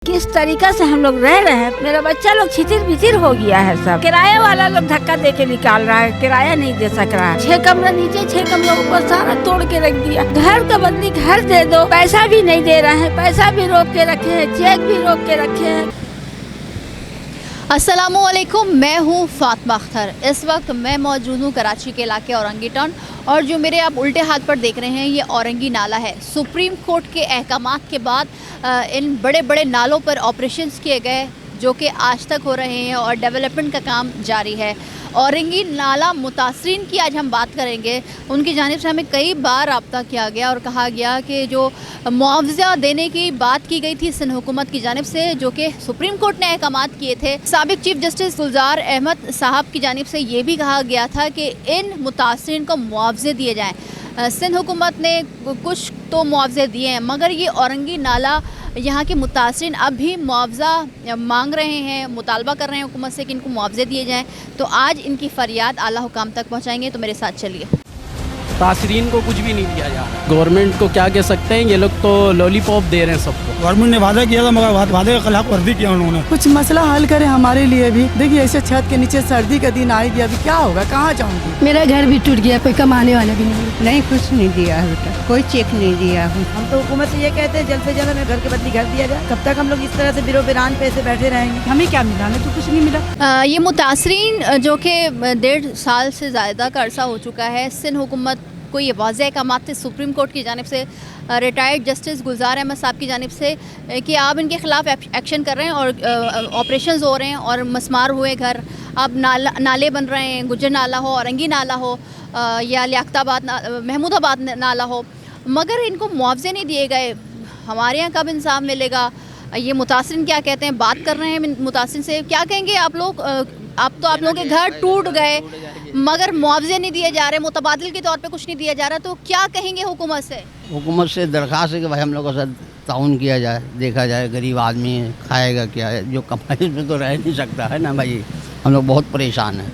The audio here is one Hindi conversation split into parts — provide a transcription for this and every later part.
किस तरीका से हम लोग रह रहे हैं, मेरा बच्चा लोग छितिर बितिर हो गया है। सब किराया वाला लोग धक्का दे के निकाल रहा है, किराया नहीं दे सक रहा है। 6 कमरा नीचे 6 कमरा ऊपर सारा तोड़ के रख दिया। घर का बदली घर दे दो, पैसा भी नहीं दे रहा है, पैसा भी रोक के रखे हैं, चेक भी रोक के रखे हैं। अस्सलामुअलैकुम, मैं हूँ फातिमा अख्तर। इस वक्त मैं मौजूद हूँ कराची के इलाके औरंगी टाउन, और जो मेरे आप उल्टे हाथ पर देख रहे हैं ये औरंगी नाला है। सुप्रीम कोर्ट के अहकामात के बाद इन बड़े बड़े नालों पर ऑपरेशंस किए गए जो कि आज तक हो रहे हैं और डेवलपमेंट का काम जारी है। औरंगी नाला मुतासरीन की आज हम बात करेंगे। उनकी जानिब से हमें कई बार रब्ता किया गया और कहा गया कि जो मुआवजा देने की बात की गई थी सिंध हुकूमत की जानिब से, जो कि सुप्रीम कोर्ट ने अहकामात किए थे, साबिक चीफ जस्टिस गुलजार अहमद साहब की जानिब से ये भी कहा गया था कि इन मुतासरीन को मुआवजे दिए जाएँ। सिंध हुकूमत ने कुछ तो मुआवजे दिए हैं, मगर ये औरंगी नाला यहाँ के मुतासरीन अब भी मुआवजा मांग रहे हैं, मुतालबा कर रहे हैं हुकूमत से कि इनको मुआवजे दिए जाएँ। तो आज इनकी फ़रियाद आला हुकाम तक पहुँचाएंगे, तो मेरे साथ चलिए। मुतासरीन को कुछ भी नहीं दिया जा रहा। गवर्नमेंट को क्या कह सकते हैं, ये लोग तो लॉलीपॉप दे रहे हैं सबको। गवर्नमेंट ने वादा किया था मगर वादे का खिलाफ वर्जी किया उन्होंने। कुछ मसला हल करे हमारे लिए भी। देखिए ऐसे छत के नीचे सर्दी का दिन आएगी, अभी क्या होगा, कहाँ जाऊंगी। मेरा घर भी टूट गया, कोई कमाने वाला भी नहीं। कुछ नहीं दिया है बेटा, कोई चेक नहीं दिया है। हम तो हुकूमत से ये कहते हैं जल्द से जल्द हमें घर के बदली घर दिया जाए। कब तक हम लोग इस तरह से बिरो बिरान पे ऐसे बैठे रहेंगे? हमें क्या मिला, हमें तो कुछ नहीं मिला। ये मुतासरीन जो कि 1.5 साल से ज़्यादा का अरसा हो चुका है, सिंध हुकूमत को ये वाज़ेह अहकामात थे सुप्रीम कोर्ट की जानिब से, रिटायर्ड जस्टिस गुलजार अहमद साहब की जानिब से कि आप इनके ख़िलाफ़ एक्शन कर रहे हैं और ऑपरेशंस हो रहे हैं और मसमार हुए घर। अब नाले बन रहे हैं, गुजर नाला हो, औरंगी नाला हो या लियाकताबाद महमूदाबाद नाला हो, मगर इनको मुआवजे नहीं दिए गए। हमारे यहाँ कब इंसाफ मिलेगा? ये मुतासरीन क्या कहते हैं, बात कर रहे हैं मुतासरीन से। क्या कहेंगे आप लोग? आप लोगों के घर टूट गए मगर मुआवजे नहीं दिए जा रहे, मुतबादिल के तौर पे कुछ नहीं दिया जा रहा, तो क्या कहेंगे हुकूमत से? हुकूमत से दरख्वास्त है कि भाई हम लोग का ताउन किया जाए, देखा जाए गरीब आदमी है, खाएगा क्या है, जो कमाई में तो रह नहीं सकता है ना भाई। हम लोग बहुत परेशान हैं,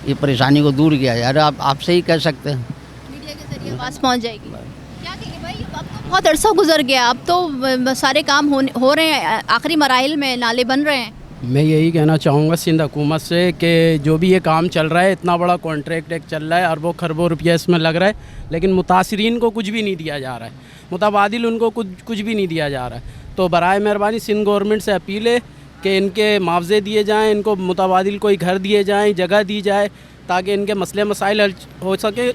ये परेशानी को दूर किया जाए। आप आपसे ही कह सकते हैं, मीडिया के जरिए आवाज़ पहुँच जाएगी। क्या कहेंगे भाई, अब तो बहुत अरसा गुजर गया, अब तो सारे काम हो रहे हैं, आखिरी मराहिल में नाले बन रहे हैं। मैं यही कहना चाहूँगा सिंध हुकूमत से कि जो भी ये काम चल रहा है, इतना बड़ा कॉन्ट्रैक्ट एक चल रहा है, अरबों खरबों रुपया इसमें लग रहा है, लेकिन मुतासरीन को कुछ भी नहीं दिया जा रहा है, मुतबादिल उनको कुछ भी नहीं दिया जा रहा है। तो बराए मेहरबानी सिंध गवर्नमेंट से अपील है कि इनके मुआवजे दिए जाएँ, इनको मुतबादिल कोई घर दिए जाएँ, जगह दी जाए, ताकि इनके मसले मसाइल हल हो सके।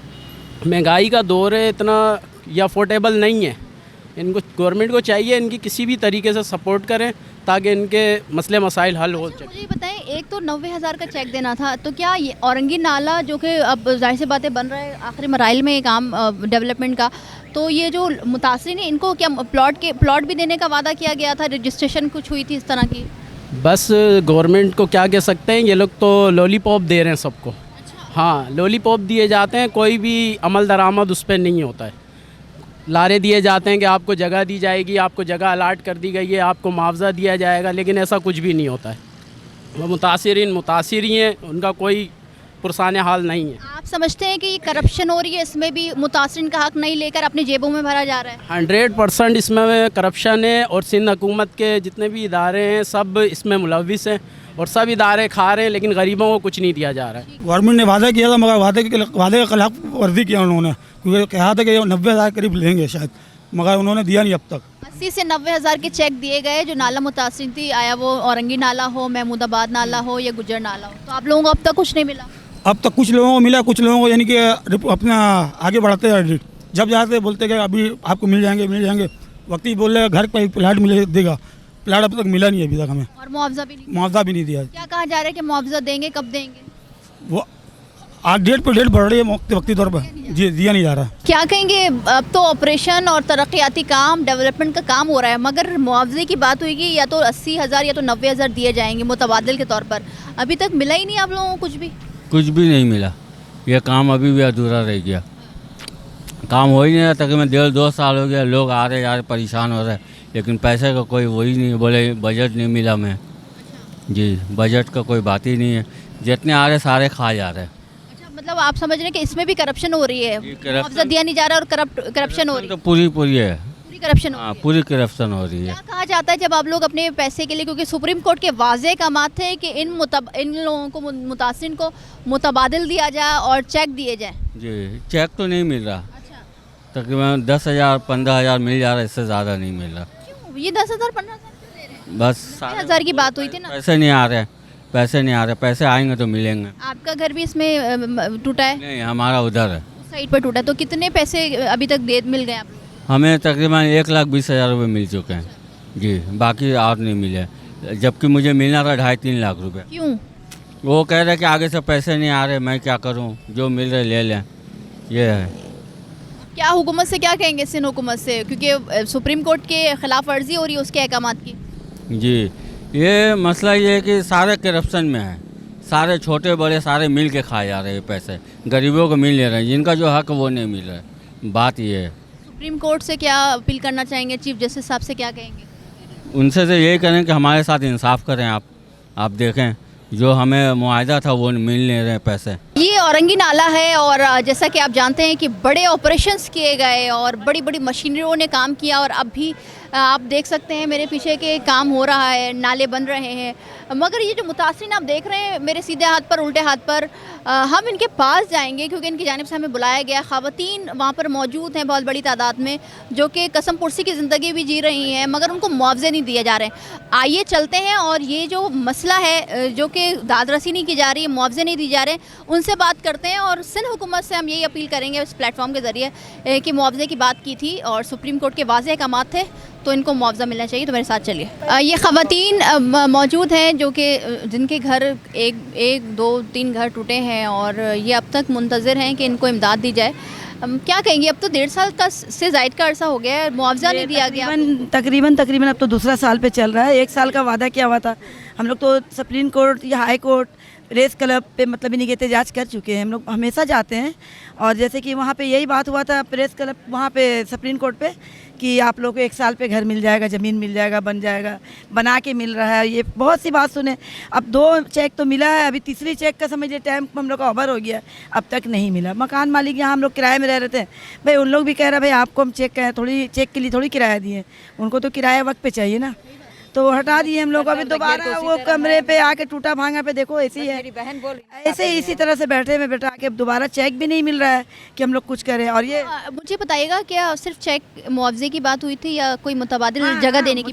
महंगाई का दौर है, इतना ये अफोर्डेबल नहीं है। इनको गवर्नमेंट को चाहिए इनकी किसी भी तरीके से सपोर्ट करें ताकि इनके मसले मसाइल हल हो सके। मुझे बताएं, एक तो 90,000 का चेक देना था, तो क्या ये औरंगी नाला जो कि अब जाहिर सी बातें बन रहा है, आखिरी मराइल में काम डेवलपमेंट का, तो ये जो मुतासरीन है इनको क्या प्लॉट भी देने का वादा किया गया था, रजिस्ट्रेशन कुछ हुई थी इस तरह की? बस गवर्नमेंट को क्या कह सकते हैं, ये लोग तो लॉलीपॉप दे रहे हैं सबको। हाँ, लॉलीपॉप दिए जाते हैं, कोई भी अमल दरामद उस पर नहीं होता है। लारे दिए जाते हैं कि आपको जगह दी जाएगी, आपको जगह अलाट कर दी गई है, आपको मुआवजा दिया जाएगा, लेकिन ऐसा कुछ भी नहीं होता है। वो मुतासिर ही हैं, उनका कोई पुरसाने हाल नहीं है। आप समझते हैं कि ये करप्शन हो रही है, इसमें भी मुतासरीन का हक नहीं लेकर अपनी जेबों में भरा जा रहा है? 100% इसमें करप्शन है, और सिंध हुकूमत के जितने भी इदारे हैं सब इसमें मुलविस हैं, और सब इदारे खा रहे हैं, लेकिन गरीबों को कुछ नहीं दिया जा रहा है। गवर्नमेंट ने वादा किया था मगर वादे का खिलाफ वर्जी किया उन्होंने, क्योंकि कहा था कि 90,000 करीब लेंगे शायद, मगर उन्होंने दिया नहीं अब तक। 80 से 90,000 के चेक दिए गए जो नाला मुतासरीन थी, आया वो औरंगी नाला हो, महमूदाबाद नाला हो या गुजर नाला हो, तो आप लोगों को अब तक कुछ नहीं मिला? अब तक कुछ लोगों को मिला, कुछ लोगों को यानी कि अपना आगे बढ़ाते हैं, जब जाते बोलते कि अभी आपको मिल जाएंगे, वक्त ही बोल रहे घर पर प्लाट देगा, प्लाट अब तक मिला नहीं है अभी तक हमें, और मुआवजा भी नहीं दिया। क्या कहा जा रहा है कि मुआवजा देंगे, कब देंगे? वो आज डेट बढ़ रही है, वक्ती तौर पर जी दिया नहीं जा रहा। क्या कहेंगे, अब तो ऑपरेशन और तरक्याती काम, डेवलपमेंट का काम हो रहा है, मगर मुआवजे की बात हुई कि या तो 80,000 या तो 90,000 दिए जाएंगे मुतबादिल के तौर पर, अभी तक मिला ही नहीं आप लोगों को कुछ भी नहीं मिला। यह काम अभी भी अधूरा रह गया, काम हो ही नहीं रहा। तकरीबन 1.5-2 साल हो गया, लोग आ रहे जा रहे, परेशान हो रहे, लेकिन पैसे का कोई वही नहीं, बोले बजट नहीं मिला मैं जी, बजट का कोई बात ही नहीं है, जितने आ रहे सारे खा जा रहे हैं। अच्छा, मतलब आप समझ रहे हैं कि इसमें भी करप्शन हो रही है, मुआवजा दिया नहीं जा रहा और करप्शन हो रही है? तो पूरी है। करप्शन हाँ पूरी करप्शन हो रही है। क्या कहा जाता है जब आप लोग अपने पैसे के लिए, क्योंकि सुप्रीम कोर्ट के वाज़े अहकामात थे कि इन लोगों को, मुतासिन को मुतबादिल दिया जाए और चेक दिए जाए। जी चेक तो नहीं मिल रहा, तकरीबन 10,000 15,000 मिल जा रहा है, इससे ज़्यादा नहीं मिल रहा। क्यों ये 10,000 15,000 क्यों दे रहे हैं? बस 10,000 की बात हुई थी ना। पैसे नहीं आ रहे, पैसे नहीं आ रहे, पैसे आएंगे तो मिलेंगे। आपका घर भी इसमें टूटा है? नहीं हमारा उधर है, उस साइड पर टूटा है। तो कितने पैसे अभी तक मिल गए आप लोग? हमें तकरीबन 1,20,000 रुपये मिल चुके हैं जी, बाकी और नहीं मिले, जबकि मुझे मिलना था 2.5-3 लाख रुपए। क्यों? वो कह रहे कि आगे से पैसे नहीं आ रहे, मैं क्या करूं, जो मिल रहे ले लें, ये है। क्या हुकूमत से क्या कहेंगे, सिंध हुकूमत से, क्योंकि सुप्रीम कोर्ट के खिलाफ वर्जी हो रही है उसके अहकामात की? जी ये मसला ये है कि सारे करप्शन में है, सारे छोटे बड़े सारे मिल के खाए जा रहे हैं पैसे, गरीबों को मिल ले रहे हैं, जिनका जो हक वो नहीं मिल रहा है, बात ये है। सुप्रीम कोर्ट से क्या अपील करना चाहेंगे, चीफ जस्टिस साहब से क्या कहेंगे? उनसे तो यही करें कि हमारे साथ इंसाफ करें, आप देखें जो हमें मुआयदा था वो मिल नहीं रहे पैसे। ये औरंगी नाला है और जैसा कि आप जानते हैं कि बड़े ऑपरेशंस किए गए और बड़ी बड़ी मशीनरियों ने काम किया, और अब भी आप देख सकते हैं मेरे पीछे के काम हो रहा है, नाले बन रहे हैं। मगर ये जो मुतासिरीन आप देख रहे हैं मेरे सीधे हाथ पर, उल्टे हाथ पर, हम इनके पास जाएंगे क्योंकि इनकी जानिब से हमें बुलाया गया। ख़वातीन वहाँ पर मौजूद हैं बहुत बड़ी तादाद में, जो कि कसम पुरसी की ज़िंदगी भी जी रही हैं, मगर उनको मुआवजे नहीं दिए जा रहे हैं। आइए चलते हैं और ये जो मसला है जो कि दाद रसी नहीं की जा रही है, मुआवजे नहीं दिए जा रहे, उनसे बात करते हैं। और सिंध हुकूमत से हम यही अपील करेंगे इस प्लेटफॉर्म के ज़रिए कि मुआवजे की बात की थी और सुप्रीम कोर्ट के वाज़े अहकामात थे तो इनको मुआवजा मिलना चाहिए। तो मेरे साथ चलिए। ये ख़वातीन मौजूद हैं जो कि जिनके घर एक दो तीन घर टूटे हैं और ये अब तक मुंतज़िर हैं कि इनको इमदाद दी जाए। क्या कहेंगी, अब तो 1.5 साल का से ज़ायद का अरसा हो गया है, मुआवजा नहीं दिया गया। तकरीबन अब तो दूसरा साल पे चल रहा है। 1 साल का वादा किया हुआ था। हम लोग तो सुप्रीम कोर्ट या हाई कोर्ट, रेस क्लब पे मतलब इन्हीं एहतजाज कर चुके हैं। हम लोग हमेशा जाते हैं और जैसे कि वहाँ पे यही बात हुआ था प्रेस क्लब वहाँ पे सुप्रीम कोर्ट पे कि आप लोग को 1 साल पे घर मिल जाएगा, ज़मीन मिल जाएगा, बन जाएगा, बना के मिल रहा है। ये बहुत सी बात सुने। अब 2 चेक तो मिला है, अभी तीसरी चेक का समझ लीजिए टाइम हम लोग का ओवर हो गया, अब तक नहीं मिला। मकान मालिक यहाँ हम लोग किराए में रह रहे थे भाई, उन लोग भी कह रहे भाई आपको हम चेक के लिए थोड़ी किराया दिए, उनको तो किराया वक्त पे चाहिए ना, तो हटा दिए हम लोग। अभी दोबारा वो कमरे पे आके टूटा भांगा पे देखो ऐसे ही है, ऐसे इसी तरह से बैठे में बैठा के दोबारा चेक भी नहीं मिल रहा है कि हम लोग कुछ करें। और ये मुझे बताइएगा क्या सिर्फ चेक मुआवजे की बात हुई थी या कोई मुतबादिल जगह देने की?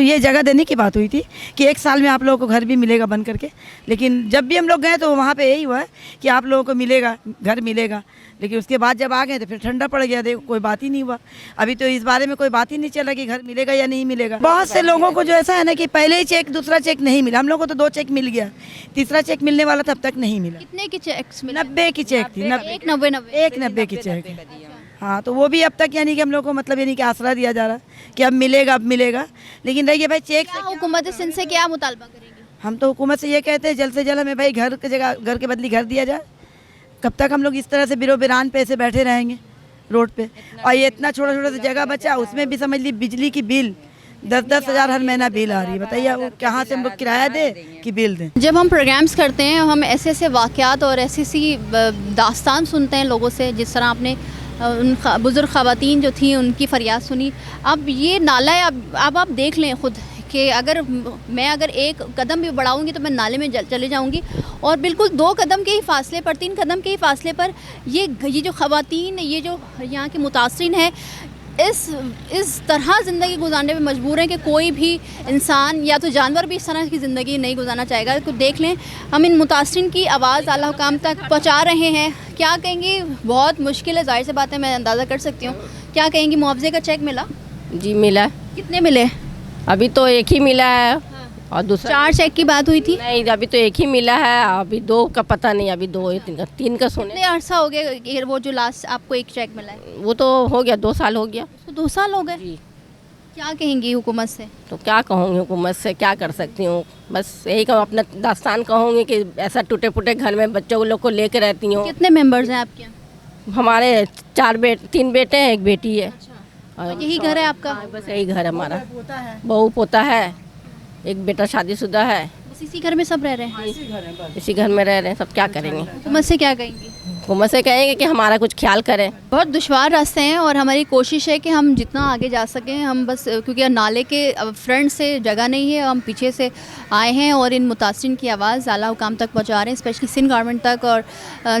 ये जगह देने की बात हुई थी कि 1 साल में आप लोगों को घर भी मिलेगा बन करके, लेकिन जब भी हम लोग गए तो वहाँ पे यही हुआ है कि आप लोगों को मिलेगा, घर मिलेगा, लेकिन उसके बाद जब आ गए तो फिर ठंडा पड़ गया, देखो कोई बात ही नहीं हुआ। अभी तो इस बारे में कोई बात ही नहीं चल रहा कि घर मिलेगा या नहीं मिलेगा। बहुत से लोगों को जो ऐसा है ना कि पहले ही चेक, दूसरा चेक नहीं मिला। हम लोगों को तो 2 चेक मिल गया, तीसरा चेक मिलने वाला था, अब तक नहीं मिला। कितने की चेक मिले? 90 की चेक थी, 90 की चेक। हाँ, तो वो भी अब तक यानी कि हम लोग को मतलब यानी कि आसरा दिया जा रहा है कि अब मिलेगा, लेकिन रहिए भाई चेक। हुकूमत सिंध से क्या मुतालबा करेंगे? से हम तो हुकूमत से ये कहते हैं जल्द से जल्द हमें भाई घर की जगह, घर के बदली घर दिया जाए। कब तक हम लोग इस तरह से बिरान पे ऐसे बैठे रहेंगे रोड पे? और ये इतना छोटा छोटा सा जगह बचा, उसमें भी समझ ली बिजली की बिल 10-10 हज़ार हर महीना बिल आ रही है। बताइए वो कहाँ से हम लोग किराया दें कि बिल दें? जब हम प्रोग्राम्स करते हैं हम ऐसे ऐसे वाक़यात और ऐसी दास्तान सुनते हैं लोगों से, जिस तरह आपने उन बुज़ुर्ग ख़वातीन जो थी उनकी फ़रियाद सुनी। अब ये नाला है, अब आप देख लें खुद कि अगर मैं एक कदम भी बढ़ाऊंगी तो मैं नाले में चले जाऊंगी, और बिल्कुल 2 कदम के ही फासले पर, 3 कदम के ही फासले पर ये जो ख़वातीन, ये जो यहाँ के मुतासरीन हैं, इस तरह ज़िंदगी गुजारने पे मजबूर हैं कि कोई भी इंसान या तो जानवर भी इस तरह की ज़िंदगी नहीं गुजारना चाहेगा। तो देख लें, हम इन मुतासरीन की आवाज़ आला हुकाम तक पहुँचा रहे हैं। क्या कहेंगी? बहुत मुश्किल है, जाहिर सी बात है, मैं अंदाज़ा कर सकती हूँ। क्या कहेंगी, मुआवजे का चेक मिला? जी मिला। कितने मिले? अभी तो एक ही मिला है और दूसरा 4 चेक की बात हुई थी। नहीं, अभी तो एक ही मिला है, अभी 2 का पता नहीं, अभी 2 3 का सुने। कितने अरसा हो गया वो जो लास्ट आपको एक चेक मिला है? वो तो हो गया 2 साल हो गया। तो 2 साल हो गए। क्या कहेंगी हुकूमत से? तो क्या कहूँगी हुकूमत से, क्या कर सकती हूँ, बस यही कहूँ, अपना दास्तान कहूँगी कि ऐसा टूटे फूटे घर में बच्चों लोग को लेकर रहती हूँ। कितने मेंबर्स हैं आपके? हमारे 3 बेटे हैं, 1 बेटी है। और यही घर है आपका? बस यही घर है हमारा, बहू पोता है, 1 बेटा शादीशुदा है। बस इसी घर में सब रह रहे हैं? इसी घर में रह रहे हैं सब। क्या करेंगे? हुकूमत से क्या कहेंगी? हुकूमत से कहेंगे कि हमारा कुछ ख्याल करें। बहुत दुश्वार रास्ते हैं और हमारी कोशिश है कि हम जितना आगे जा सकें, हम बस क्योंकि नाले के फ्रंट से जगह नहीं है, हम पीछे से आए हैं और इन मुतासिरीन की आवाज़ आला हुकाम तक पहुंचा रहे हैं, स्पेशली सिंध गवर्नमेंट तक और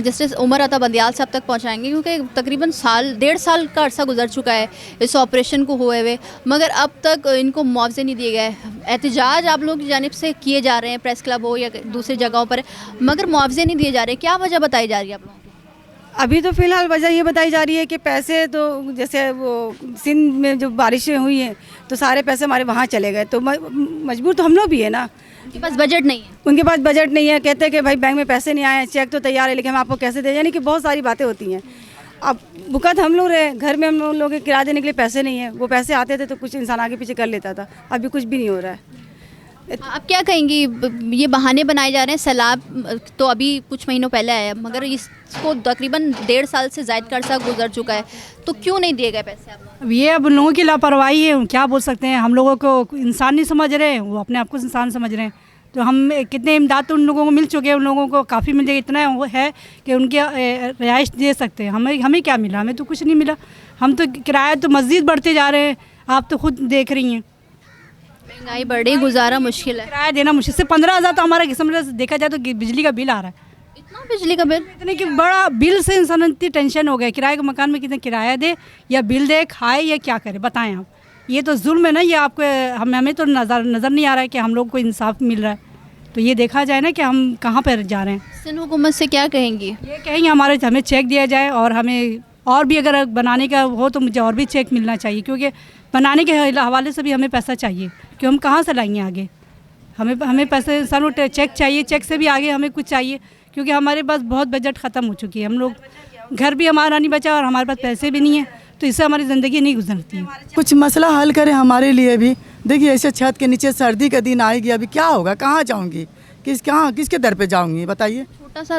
जस्टिस उमर अता बंदियाल साहब तक पहुंचाएंगे, क्योंकि तकरीबन 1.5 साल का अरसा गुजर चुका है इस ऑपरेशन को हुए हुए, मगर अब तक इनको मुआवजे नहीं दिए गए। एहतजाज आप लोगों की जानिब से किए जा रहे हैं, प्रेस क्लब हो या दूसरी जगहों पर, मगर मुआवजे नहीं दिए जा रहे। क्या वजह बताई जा रही है आप लोगों को? अभी तो फ़िलहाल वजह ये बताई जा रही है कि पैसे तो जैसे वो सिंध में जो बारिशें हुई हैं तो सारे पैसे हमारे वहाँ चले गए, तो मजबूर तो हम लोग भी है ना। उनके पास बजट नहीं है, उनके पास बजट नहीं है, कहते हैं कि भाई बैंक में पैसे नहीं आए, चेक तो तैयार है लेकिन हम आपको कैसे दें, यानी कि बहुत सारी बातें होती हैं। अब बुकत हम लोग रहे, घर में हम लोग के किराया देने के लिए पैसे नहीं है, वो पैसे आते थे तो कुछ इंसान आगे पीछे कर लेता था, अभी कुछ भी नहीं हो रहा है। आप क्या कहेंगी? ये बहाने बनाए जा रहे हैं, सैलाब तो अभी कुछ महीनों पहले आया, मगर इसको तकरीबन 1.5 साल से ज़ायद का अर्सा गुजर चुका है, तो क्यों नहीं दिए गए पैसे आप लोग? ये अब लोगों की लापरवाही है, क्या बोल सकते हैं। हम लोगों को इंसान नहीं समझ रहे हैं, वो अपने आप को इंसान समझ रहे हैं। तो हम कितने इमदाद तो उन लोगों को मिल चुके हैं, उन लोगों को काफ़ी मिल जाएगा, इतना वो है कि उनके रिहाइश दे सकते हैं। हमें क्या मिला? हमें तो कुछ नहीं मिला। हम तो किराया तो मज़ीद बढ़ते जा रहे हैं, आप तो खुद देख रही हैं। महंगाई बढ़ रही, गुजारा मुश्किल है, किराया देना मुश्किल। से 15,000 तो हमारा किस्म से देखा जाए तो बिजली का बिल आ रहा है। इतना बिजली का बिल? इतने कि बड़ा बिल से इंसान इतनी टेंशन हो गया, किराए के मकान में कितना किराया दे या बिल दे, खाए या क्या करे, बताएं आप। ये तो जुल्म है ना, ये आपको हमें तो नज़र नहीं आ रहा है कि हम लोग को इंसाफ मिल रहा है। तो ये देखा जाए ना कि हम कहाँ पर जा रहे हैं। सिंध हुकूमत से क्या कहेंगी? ये कहेंगे हमें चेक दिया जाए और हमें और भी अगर बनाने का हो तो मुझे और भी चेक मिलना चाहिए, क्योंकि बनाने के हवाले से भी हमें पैसा चाहिए, कि हम कहाँ से लाएंगे आगे। हमें पैसे इंसान को चेक चाहिए, चेक से भी आगे हमें कुछ चाहिए, क्योंकि हमारे पास बहुत बजट ख़त्म हो चुकी है। हम लोग घर भी हमारा नहीं बचा और हमारे पास पैसे भी नहीं है, तो इससे हमारी ज़िंदगी नहीं गुजरती है। कुछ मसला हल करें हमारे लिए भी। देखिए ऐसे छत के नीचे सर्दी का दिन आएगी, अभी क्या होगा, कहाँ जाऊँगी, किसके दर पे जाऊँगी बताइए। छोटा सा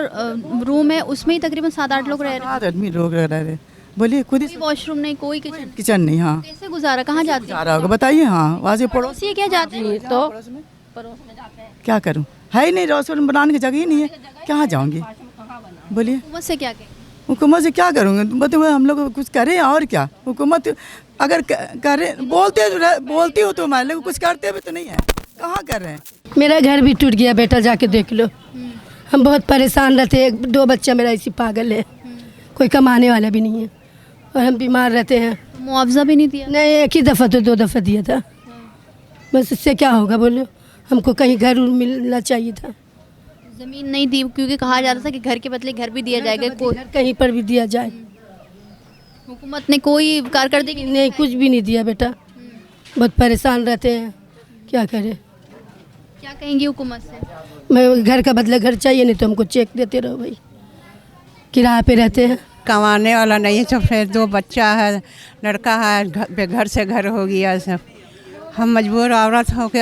रूम है, उसमें ही तकरीबन 7-8 लोग रह रहे हैं। 7 आदमी लोग रह रहे। बोलिए खुद ही। कोई वॉशरूम नहीं, कोई किचन नहीं। हाँ, कैसे गुजारा, कहाँ जाते जा रहा होगा बताइए। हाँ, वहाँ से पड़ोसी है क्या जाते हैं? तो क्या करूँ, है ही नहीं, रेस्टोरेंट बनाने की जगह ही नहीं है, कहाँ जाऊँगी बोलिए। हुकूमत से क्या कहें? हुकूमत से क्या करूँगे बताओ, हम लोग कुछ करें और क्या। हुकूमत अगर करे बोलती हो तो मैं, लेकिन कुछ करते हुए तो नहीं है, कहाँ कर रहे हैं। मेरा घर भी टूट गया बेटा, जाके देख लो। हम बहुत परेशान रहते हैं, 2 बच्चा मेरा इसी पागल है, कोई कमाने वाला भी नहीं है और हम बीमार रहते हैं। मुआवजा भी नहीं दिया? नहीं, एक ही दफ़ा तो 2 दफ़ा दिया था, बस इससे क्या होगा बोलो। हमको कहीं घर मिलना चाहिए था। ज़मीन नहीं दी, क्योंकि कहा जा रहा था कि घर के बदले घर भी दिया जाएगा, कोई कहीं पर भी दिया जाए। हुकूमत ने कोई कारकर्दगी नहीं, कुछ भी नहीं दिया बेटा, बहुत परेशान रहते हैं, क्या करें। क्या कहेंगी हुकूमत से? मैं घर का बदला घर चाहिए, नहीं तो हमको चेक देते रहो भाई, किराए पे रहते हैं। कमाने वाला नहीं है, सब 2 बच्चा है, लड़का है, घर से घर हो गया सब। हम मजबूर औरत हो के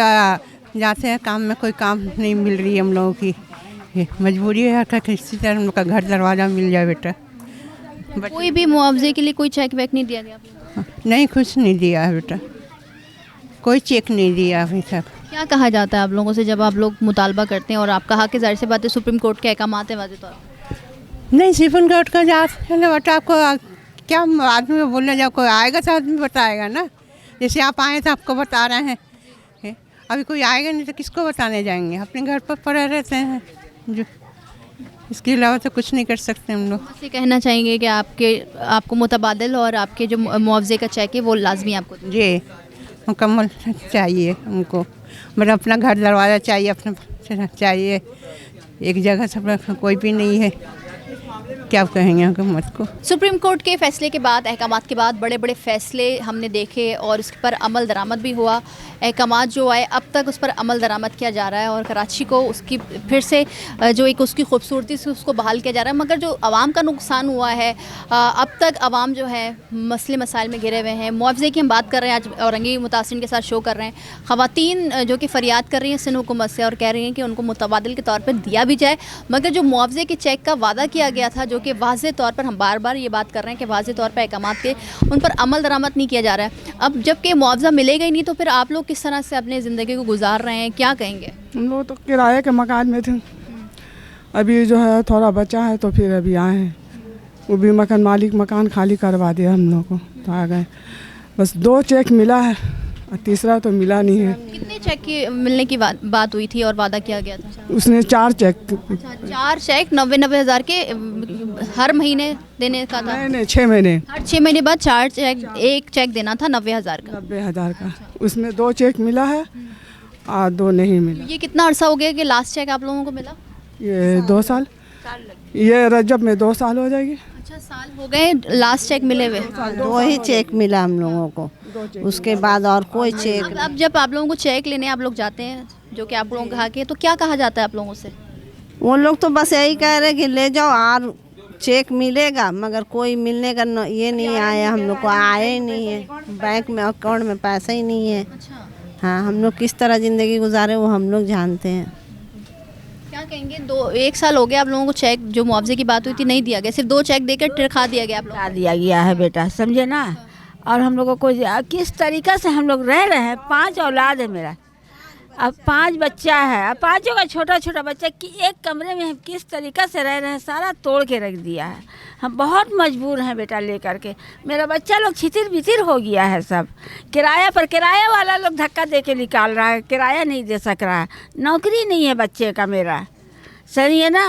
जाते हैं काम में, कोई काम नहीं मिल रही है हम लोगों की। मजबूरी है कि किसी तरह हम लोग का घर दरवाज़ा मिल जाए बेटा। कोई भी मुआवजे के लिए कोई चेक वेक नहीं दिया गया? नहीं, कुछ नहीं दिया है बेटा, कोई चेक नहीं दिया अभी तक। क्या कहा जाता है आप लोगों से जब आप लोग मुतालबा करते हैं और आप कहा कि जाहिर सी बात है सुप्रीम कोर्ट के अहकामात हैं वाज़ेह तौर पर? नहीं, सुप्रीम कोर्ट का जाते बेटा, आपको क्या आदमी बोलने जाओ, कोई आएगा तो आदमी बताएगा ना। जैसे आप आए तो आपको बता रहे हैं, अभी कोई आएगा नहीं तो किसको बताने जाएंगे, अपने घर पर पड़े रहते हैं, जो इसके अलावा तो कुछ नहीं कर सकते हम लोग। से कहना चाहेंगे कि आपको मुतबादिल और आपके जो मुआवजे का चेक है वो लाजमी आपको जी मुकम्मल चाहिए हमको, मतलब अपना घर दरवाज़ा चाहिए, अपना चाहिए, एक जगह सब कोई भी नहीं है, क्या कहेंगे हुकूमत को। सुप्रीम कोर्ट के फैसले के बाद, अहकामात के बाद बड़े बड़े फ़ैसले हमने देखे और उस पर अमल दरामद भी हुआ। अहकामात जो आए अब तक उस पर अमल दरामद किया जा रहा है और कराची को उसकी फिर से जो एक उसकी खूबसूरती से उसको बहाल किया जा रहा है। मगर जो आवाम का नुकसान हुआ है, अब तक आवाम जो है मसले मसाइल में घिरे हुए हैं। मुआवजे की हम बात कर रहे हैं, आज औरंगी मुतासिरीन के साथ शो कर रहे हैं। ख़वातीन जो कि फ़रियाद कर रही हैं सिंध हुकूमत से और कह रही हैं कि उनको मुतबादिल के तौर पर दिया भी जाए, मगर जो मुआवजे के चेक का वादा किया गया था, जो कि वाज़ेह तौर पर, हम बार बार ये बात कर रहे हैं कि वाज़ेह तौर पर अहकामात के उन पर अमल दरामद नहीं किया जा रहा है। अब जबकि मुआवजा मिलेगा ही नहीं तो फिर आप लोग किस तरह से अपनी ज़िंदगी को गुजार रहे हैं, क्या कहेंगे? हम लोग तो किराए के मकान में थे, अभी जो है थोड़ा बचा है तो फिर अभी आए हैं। वो भी मकान मालिक मकान खाली करवा दिया हम लोग को, तो आ गए। बस 2 चेक मिला है और तीसरा तो मिला नहीं है। कितने चेक की मिलने की बात हुई थी और वादा किया गया था? उसने 4 चेक। 4 चेक 90-90 हज़ार के हर महीने देने का था? नहीं 6 महीने। हर 6 महीने बाद 4 चेक, एक चेक देना था 90 हज़ार का। 90 हज़ार का, उसमें 2 चेक मिला है और 2 नहीं मिला। ये कितना अर्सा हो गया कि लास्ट चेक आप लोगों को मिला? ये 2 साल, ये रजब में 2 साल हो जाएगी। अच्छा, साल हो गए लास्ट चेक मिले हुए? 2 ही चेक मिला हम लोगों को, उसके बाद और कोई चेक। अब जब आप लोगों को चेक लेने आप लोग जाते हैं, जो कि आप लोगों को कहा के, तो क्या कहा जाता है आप लोगों से? वो लोग तो बस यही कह रहे कि ले जाओ और चेक मिलेगा, मगर कोई मिलने का ये नहीं आया, हम लोग को आया ही नहीं है, बैंक में अकाउंट में पैसा ही नहीं है। हाँ, हम लोग किस तरह ज़िंदगी गुजारे वो हम लोग जानते हैं। क्या कहेंगे, 1 साल हो गया आप लोगों को चेक जो मुआवजे की बात हुई थी नहीं दिया गया, सिर्फ 2 चेक देकर टिरखा दिया गया आप लोग? दिया गया है बेटा, समझे ना। और हम लोगों को किस तरीक़ा से हम लोग रह रहे हैं, 5 औलाद है मेरा, अब 5 बच्चा है, अब 5 का छोटा छोटा बच्चा कि एक कमरे में हम किस तरीक़ा से रह रहे हैं, सारा तोड़ के रख दिया है। हम बहुत मजबूर हैं बेटा लेकर के, मेरा बच्चा लोग छितिर बितिर हो गया है सब। किराया पर किराया वाला लोग धक्का दे के निकाल रहा है, किराया नहीं दे सक रहा है, नौकरी नहीं है बच्चे का मेरा, सही है ना।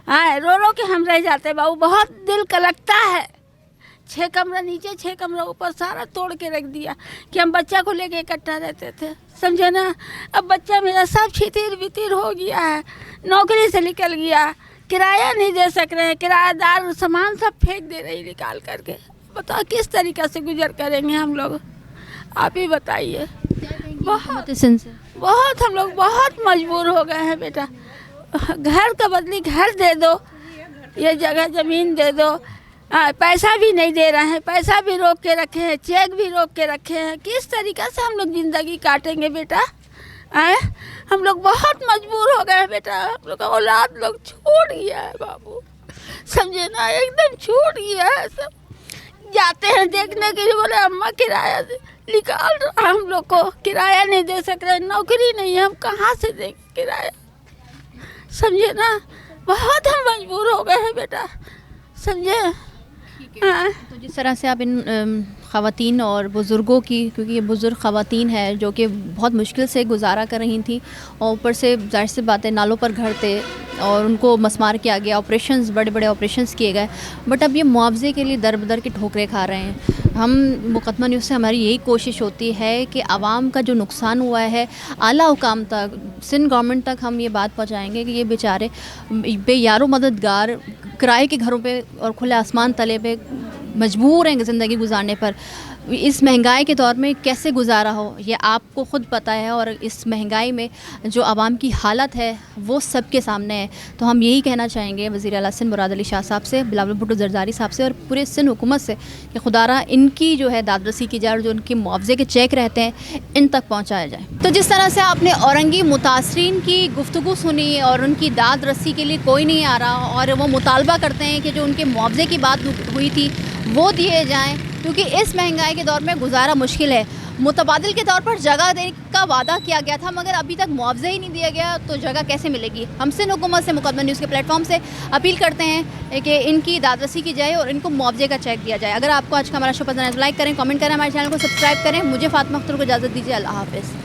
हाँ, रो रो के हम रह जाते हैं बाबू, बहुत दिल कलकता है। 6 कमरा नीचे 6 कमरा ऊपर सारा तोड़ के रख दिया कि हम बच्चा को लेके इकट्ठा रहते थे, समझे ना। अब बच्चा मेरा सब छितिर बितिर हो गया है, नौकरी से निकल गया, किराया नहीं दे सक रहे हैं, किराएदार सामान सब फेंक दे रही निकाल करके। बताओ किस तरीक़ा से गुजर करेंगे हम लोग, आप ही बताइए। बहुत हम लोग बहुत मजबूर हो गए हैं बेटा। घर का बदली घर दे दो, ये जगह ज़मीन दे दो, पैसा भी नहीं दे रहे हैं, पैसा भी रोक के रखे हैं, चेक भी रोक के रखे हैं। किस तरीक़ा से हम लोग ज़िंदगी काटेंगे बेटा? हम लोग बहुत मजबूर हो गए हैं बेटा, हम लोग का औलाद लोग छूट गया है बाबू, समझे ना, एकदम छूट गया है सब। जाते हैं देखने के लिए, बोले अम्मा किराया निकाल रहा, हम लोग को किराया नहीं दे सक रहे, नौकरी नहीं है, हम कहाँ से देंगे किराया, समझे ना। बहुत हम मजबूर हो गए हैं बेटा, समझे। तो जिस तरह से आप इन ख़वातीन और बुज़ुर्गों की, क्योंकि ये बुज़ुर्ग ख़वातीन हैं जो कि बहुत मुश्किल से गुजारा कर रही थी, और ऊपर से ज़ाहिर सी बात है नालों पर घर थे और उनको मसमार किया गया, ऑपरेशंस बड़े बड़े ऑपरेशंस किए गए, बट अब ये मुआवजे के लिए दर बदर की ठोकरें खा रहे हैं। हम मुकदमा न्यूज़ से हमारी यही कोशिश होती है कि आवाम का जो नुकसान हुआ है आला हुकाम तक, सिंध गवर्नमेंट तक हम ये बात पहुँचाएँगे कि ये बेचारे बेयारो मददगार किराए के घरों पे और खुले आसमान तले पे मजबूर हैं ज़िंदगी गुजारने पर। इस महंगाई के दौर में कैसे गुजारा हो ये आपको ख़ुद पता है, और इस महंगाई में जो आवाम की हालत है वो सबके सामने है। तो हम यही कहना चाहेंगे वज़ीर आला सिंध मुराद अली शाह साहब से, बिलावल भुट्टो ज़रदारी साहब से और पूरे सिंध हुकूमत से कि खुदारा इनकी जो है दादरसी की जाए और जो उनके मुआवजे के चेक रहते हैं इन तक पहुँचाया जाए। तो जिस तरह से आपने औरंगी मुतासरीन की गुफ्तगू सुनी और उनकी दादरसी के लिए कोई नहीं आ रहा, और वो मुतालबा करते हैं कि जो उनके मुआवजे की बात हुई थी वो दिए जाएँ, क्योंकि इस महंगाई के दौर में गुजारा मुश्किल है। मुतबादिल के तौर पर जगह देने का वादा किया गया था, मगर अभी तक मुआवजा ही नहीं दिया गया, तो जगह कैसे मिलेगी। हम सिंध हुकूमत से मुकदमा न्यूज़ के प्लेटफॉर्म से अपील करते हैं कि इनकी दादरसी की जाए और इनको मुआवजे का चेक दिया जाए। अगर आपको आज का हमारा शो पसंद आए तो लाइक करें, कमेंट करें, हमारे चैनल को सब्सक्राइब करें। मुझे फातिमा अख्तर को इजाज़त दीजिए, अल्लाह हाफ़िज़।